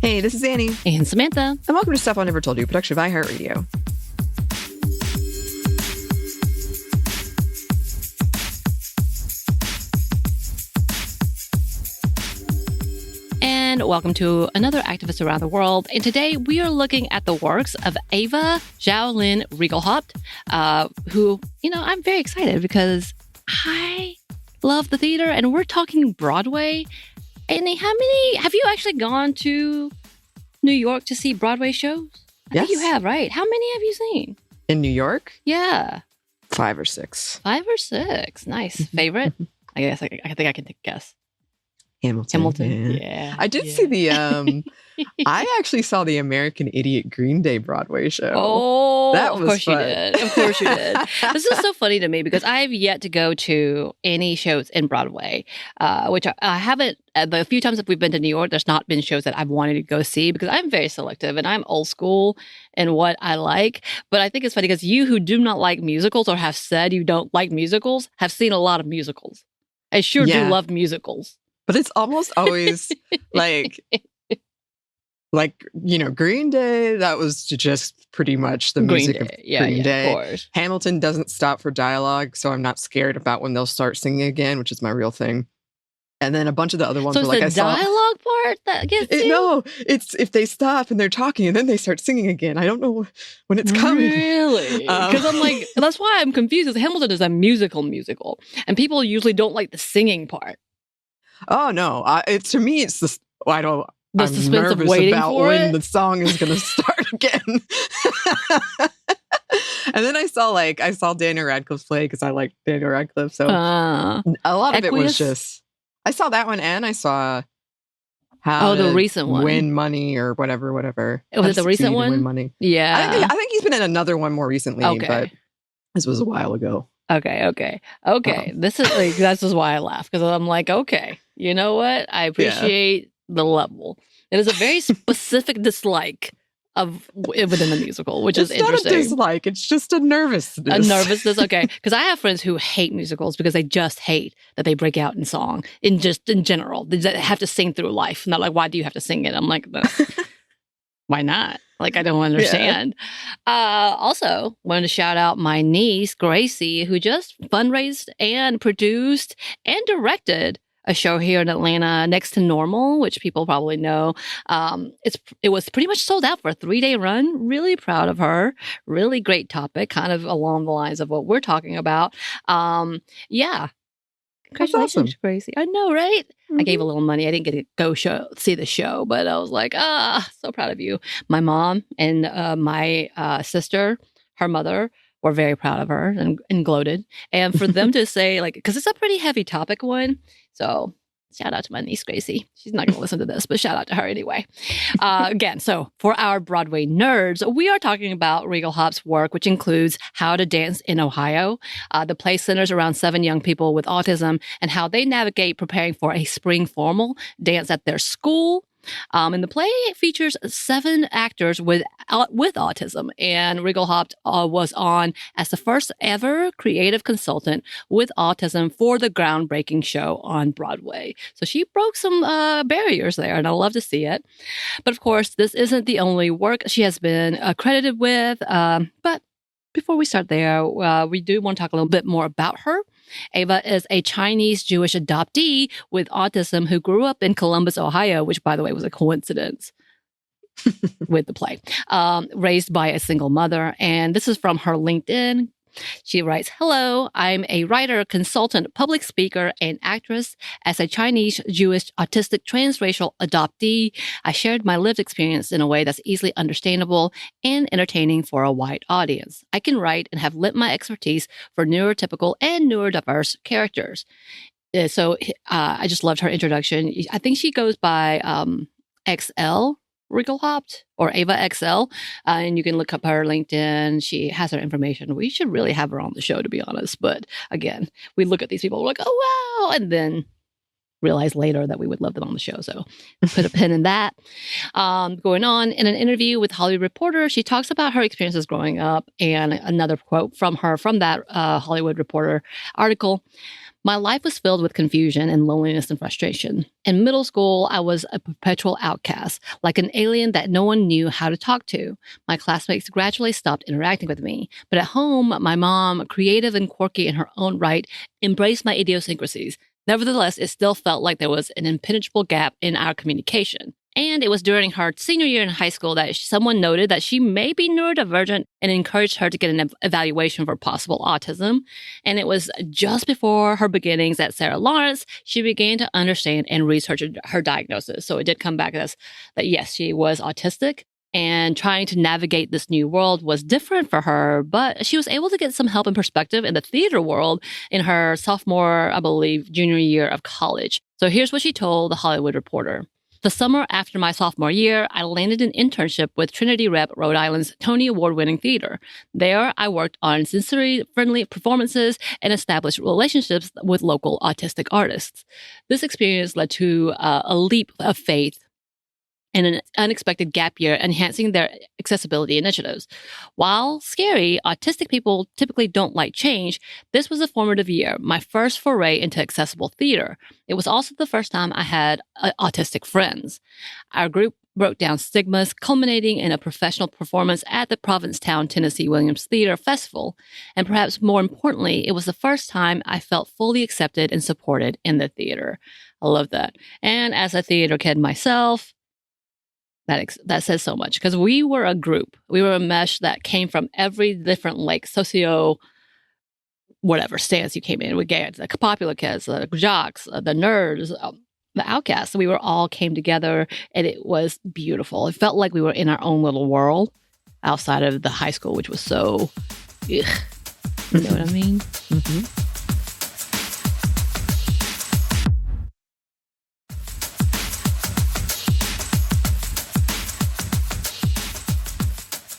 Hey, this is Anney. And Samantha. And welcome to Stuff I Never Told You, production of iHeartRadio. And welcome to another activist around the world. And today we are looking at the works of Ava Xiao-Lin Rigelhaupt, who, I'm very excited because I love the theater and we're talking Broadway. Anney, have you actually gone to New York to see Broadway shows? I think you have, right? How many have you seen? In New York? Yeah. 5 or 6. 5 or 6. Nice. Favorite? I guess I think I can take a guess. Hamilton. Yeah. I did see the, I actually saw the American Idiot Green Day Broadway show. Oh, that was of course fun. You did. Of course you did. This is so funny to me because I've yet to go to any shows in Broadway, which I haven't. The few times that we've been to New York, there's not been shows that I've wanted to go see because I'm very selective and I'm old school in what I like. But I think it's funny because you who do not like musicals or have said you don't like musicals have seen a lot of musicals. I sure do love musicals. But it's almost always like, Green Day, that was just pretty much the music of Green Day. Of course. Hamilton doesn't stop for dialogue, so I'm not scared about when they'll start singing again, which is my real thing. And then a bunch of the other ones so were like, I saw. So dialogue part that gets you? No, it's if they stop and they're talking and then they start singing again. I don't know when it's coming. Really? Because I'm like, that's why I'm confused because Hamilton is a musical. And people usually don't like the singing part. Oh, no. To me, it's the I'm suspense of nervous waiting about for when it? the song is going to start again. And then I saw Daniel Radcliffe play because I like Daniel Radcliffe. So a lot of it was just, I saw that one and I saw how the recent one. Win money or whatever. Was it the recent one? Win money. Yeah. I think he's been in another one more recently, but this was a while ago. Okay. This is that's just why I laugh because I'm like, okay, you know what? I appreciate the level. It is a very specific dislike of within the musical, which is interesting. It's not a dislike; it's just a nervousness. A nervousness, okay. Because I have friends who hate musicals because they just hate that they break out in song in general. They have to sing through life. Not like, why do you have to sing it? I'm like, why not? Like, I don't understand. Also, wanted to shout out my niece, Gracie, who just fundraised and produced and directed a show here in Atlanta, Next to Normal, which people probably know. It was pretty much sold out for a 3-day run. Really proud of her. Really great topic, kind of along the lines of what we're talking about. Congratulations, awesome. Gracie. I know, right? Mm-hmm. I gave a little money. I didn't get to go see the show, but I was like, so proud of you. My mom and my sister, her mother, were very proud of her and gloated. And for them to say, because it's a pretty heavy topic one. So shout out to my niece, Gracie. She's not going to listen to this, but shout out to her anyway. Again, so for our Broadway nerds, we are talking about Rigelhaupt's work, which includes How to Dance in Ohio. The play centers around 7 young people with autism and how they navigate preparing for a spring formal dance at their school. And the play features 7 actors with autism, and Rigelhaupt was on as the first ever creative consultant with autism for the groundbreaking show on Broadway. So she broke some barriers there, and I love to see it. But of course, this isn't the only work she has been credited with. But before we start there, we do want to talk a little bit more about her. Ava is a Chinese Jewish adoptee with autism who grew up in Columbus, Ohio, which, by the way, was a coincidence with the play, raised by a single mother. And this is from her LinkedIn. She writes, "Hello, I'm a writer, consultant, public speaker, and actress. As a Chinese, Jewish, autistic, transracial adoptee, I shared my lived experience in a way that's easily understandable and entertaining for a wide audience. I can write and have lent my expertise for neurotypical and neurodiverse characters." So I just loved her introduction. I think she goes by XL Rigelhaupt or Ava XL, and you can look up her LinkedIn. She has her information. We should really have her on the show, to be honest. But again, we look at these people, we're like, oh, wow. And then realize later that we would love them on the show. So put a pin in that. Going on, in an interview with Hollywood Reporter, she talks about her experiences growing up, and another quote from her from that Hollywood Reporter article. My life was filled with confusion and loneliness and frustration. In middle school, I was a perpetual outcast, like an alien that no one knew how to talk to. My classmates gradually stopped interacting with me. But at home, my mom, creative and quirky in her own right, embraced my idiosyncrasies. Nevertheless, it still felt like there was an impenetrable gap in our communication. And it was during her senior year in high school that someone noted that she may be neurodivergent and encouraged her to get an evaluation for possible autism. And it was just before her beginnings at Sarah Lawrence, she began to understand and research her diagnosis. So it did come back as that, yes, she was autistic. And trying to navigate this new world was different for her, but she was able to get some help and perspective in the theater world in her sophomore, I believe, junior year of college. So here's what she told The Hollywood Reporter. The summer after my sophomore year, I landed an internship with Trinity Rep, Rhode Island's Tony Award-winning theater. There, I worked on sensory-friendly performances and established relationships with local autistic artists. This experience led to a leap of faith and an unexpected gap year, enhancing their accessibility initiatives. While scary, autistic people typically don't like change. This was a formative year, my first foray into accessible theater. It was also the first time I had autistic friends. Our group broke down stigmas, culminating in a professional performance at the Provincetown Tennessee Williams Theater Festival. And perhaps more importantly, it was the first time I felt fully accepted and supported in the theater. I love that. And as a theater kid myself, that says so much, because we were a group. We were a mesh that came from every different socio whatever stance you came in. We get the popular kids, the jocks, the nerds, the outcasts. We all came together, and it was beautiful. It felt like we were in our own little world outside of the high school, which was so, you know what I mean? Mm-hmm.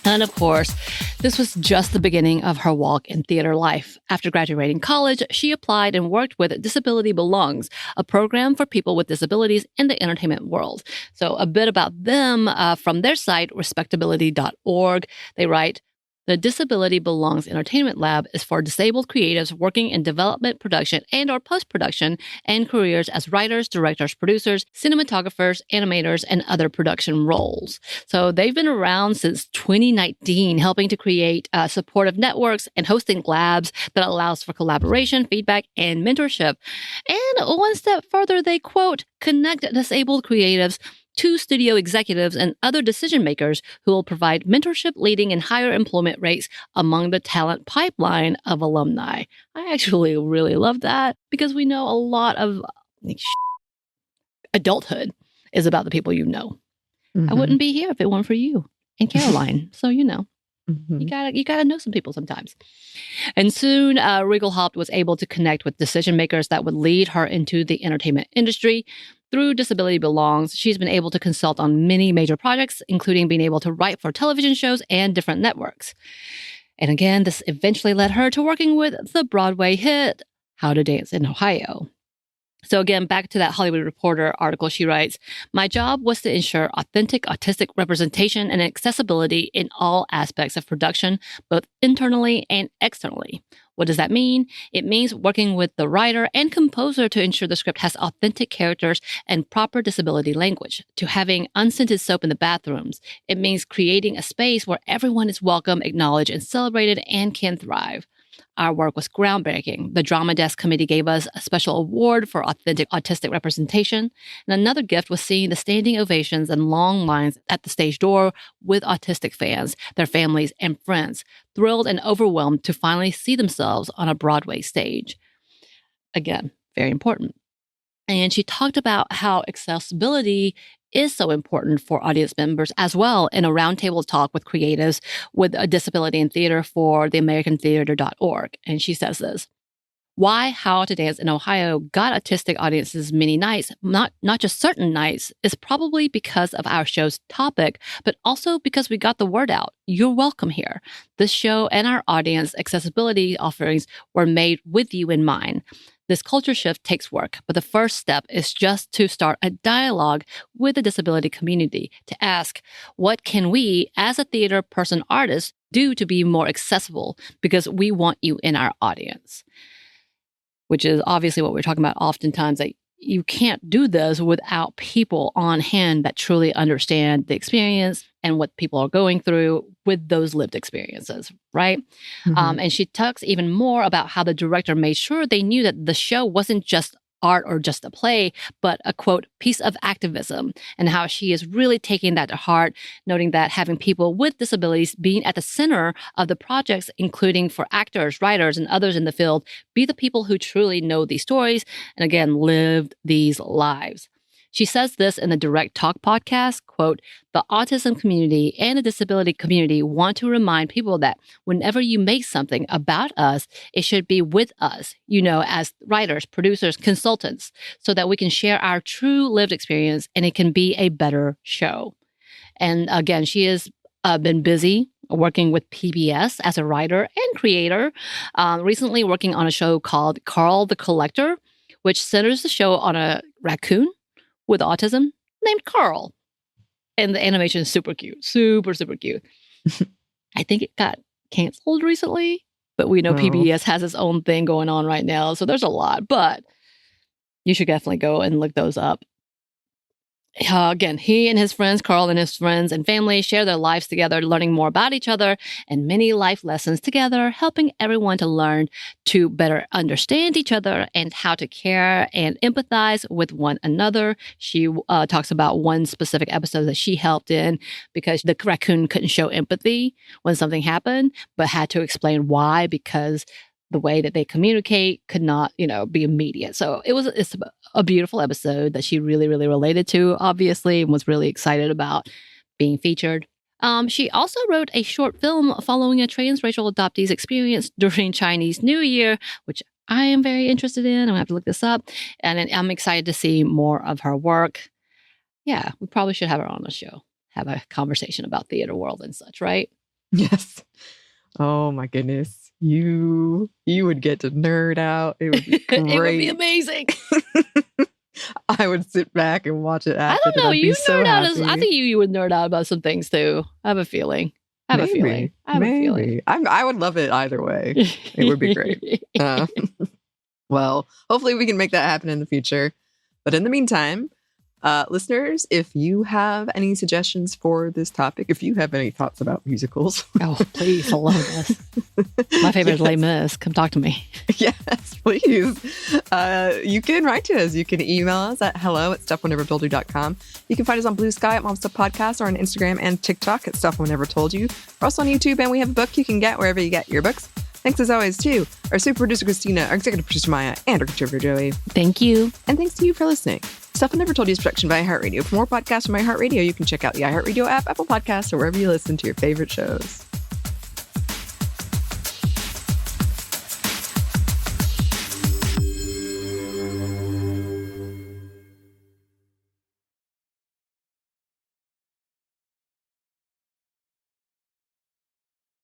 And of course, this was just the beginning of her walk in theater life. After graduating college, she applied and worked with Disability Belongs, a program for people with disabilities in the entertainment world. So a bit about them from their site, respectability.org. They write, the Disability Belongs Entertainment Lab is for disabled creatives working in development, production, and or post-production and careers as writers, directors, producers, cinematographers, animators, and other production roles. So they've been around since 2019, helping to create supportive networks and hosting labs that allows for collaboration, feedback, and mentorship. And one step further, they quote, connect disabled creatives to studio executives and other decision makers who will provide mentorship leading in higher employment rates among the talent pipeline of alumni. I actually really love that, because we know a lot of adulthood is about the people you know. Mm-hmm. I wouldn't be here if it weren't for you and Caroline. So, mm-hmm. You gotta know some people sometimes. And soon, Rigelhaupt was able to connect with decision makers that would lead her into the entertainment industry. Through Disability Belongs, she's been able to consult on many major projects, including being able to write for television shows and different networks. And again, this eventually led her to working with the Broadway hit How to Dance in Ohio. So again, back to that Hollywood Reporter article, she writes, my job was to ensure authentic autistic representation and accessibility in all aspects of production, both internally and externally. What does that mean? It means working with the writer and composer to ensure the script has authentic characters and proper disability language, to having unscented soap in the bathrooms. It means creating a space where everyone is welcome, acknowledged, and celebrated and can thrive. Our work was groundbreaking. The Drama Desk Committee gave us a special award for authentic autistic representation. And another gift was seeing the standing ovations and long lines at the stage door with autistic fans, their families, and friends, thrilled and overwhelmed to finally see themselves on a Broadway stage. Again, very important. And she talked about how accessibility is so important for audience members as well in a roundtable talk with creatives with a disability in theater for the AmericanTheater.org. And she says this, why How to Dance in Ohio got autistic audiences many nights, not just certain nights, is probably because of our show's topic, but also because we got the word out. You're welcome here. This show and our audience accessibility offerings were made with you in mind. This culture shift takes work, but the first step is just to start a dialogue with the disability community to ask, what can we, as a theater person artist, do to be more accessible? Because we want you in our audience. which is obviously what we're talking about oftentimes, that you can't do this without people on hand that truly understand the experience and what people are going through with those lived experiences, right? And she talks even more about how the director made sure they knew that the show wasn't just art or just a play, but a, quote, piece of activism, and how she is really taking that to heart, noting that having people with disabilities being at the center of the projects, including for actors, writers, and others in the field, be the people who truly know these stories and, again, lived these lives. She says this in the Direct Talk podcast, quote, the autism community and the disability community want to remind people that whenever you make something about us, it should be with us, as writers, producers, consultants, so that we can share our true lived experience and it can be a better show. And again, she has been busy working with PBS as a writer and creator, recently working on a show called Carl the Collector, which centers the show on a raccoon with autism named Carl. And the animation is super cute. Super, super cute. I think it got canceled recently, but we know PBS has its own thing going on right now. So there's a lot, but you should definitely go and look those up. Again, he and his friends, Carl and his friends and family, share their lives together, learning more about each other and many life lessons together, helping everyone to learn to better understand each other and how to care and empathize with one another. She talks about one specific episode that she helped in because the raccoon couldn't show empathy when something happened, but had to explain why, because the way that they communicate could not, be immediate. So it's a beautiful episode that she really, really related to, obviously, and was really excited about being featured. She also wrote a short film following a transracial adoptee's experience during Chinese New Year, which I am very interested in. I'm going to have to look this up. And I'm excited to see more of her work. Yeah, we probably should have her on the show, have a conversation about theater world and such, right? Yes. Oh, my goodness. You would get to nerd out. It would be great. It would be amazing. I would sit back and watch it after. I don't know. You nerd out. I think you would nerd out about some things too. I have a feeling. Maybe. I would love it either way. It would be great. Well, hopefully we can make that happen in the future. But in the meantime, listeners, if you have any suggestions for this topic, if you have any thoughts about musicals. Oh, please, I love this. My favorite is Les Mis. Come talk to me. Yes, please. You can write to us. You can email us at hello@stuffwhatevertoldyou.com. You can find us on Blue Sky at Mom Stuff Podcast, or on Instagram and TikTok at Stuff One Never Told You. We're also on YouTube, and we have a book you can get wherever you get your books. Thanks as always to our super producer Christina, our executive producer Maya, and our contributor Joey. Thank you. And thanks to you for listening. Stuff I Never Told You is a production by iHeartRadio. For more podcasts from iHeartRadio, you can check out the iHeartRadio app, Apple Podcasts, or wherever you listen to your favorite shows.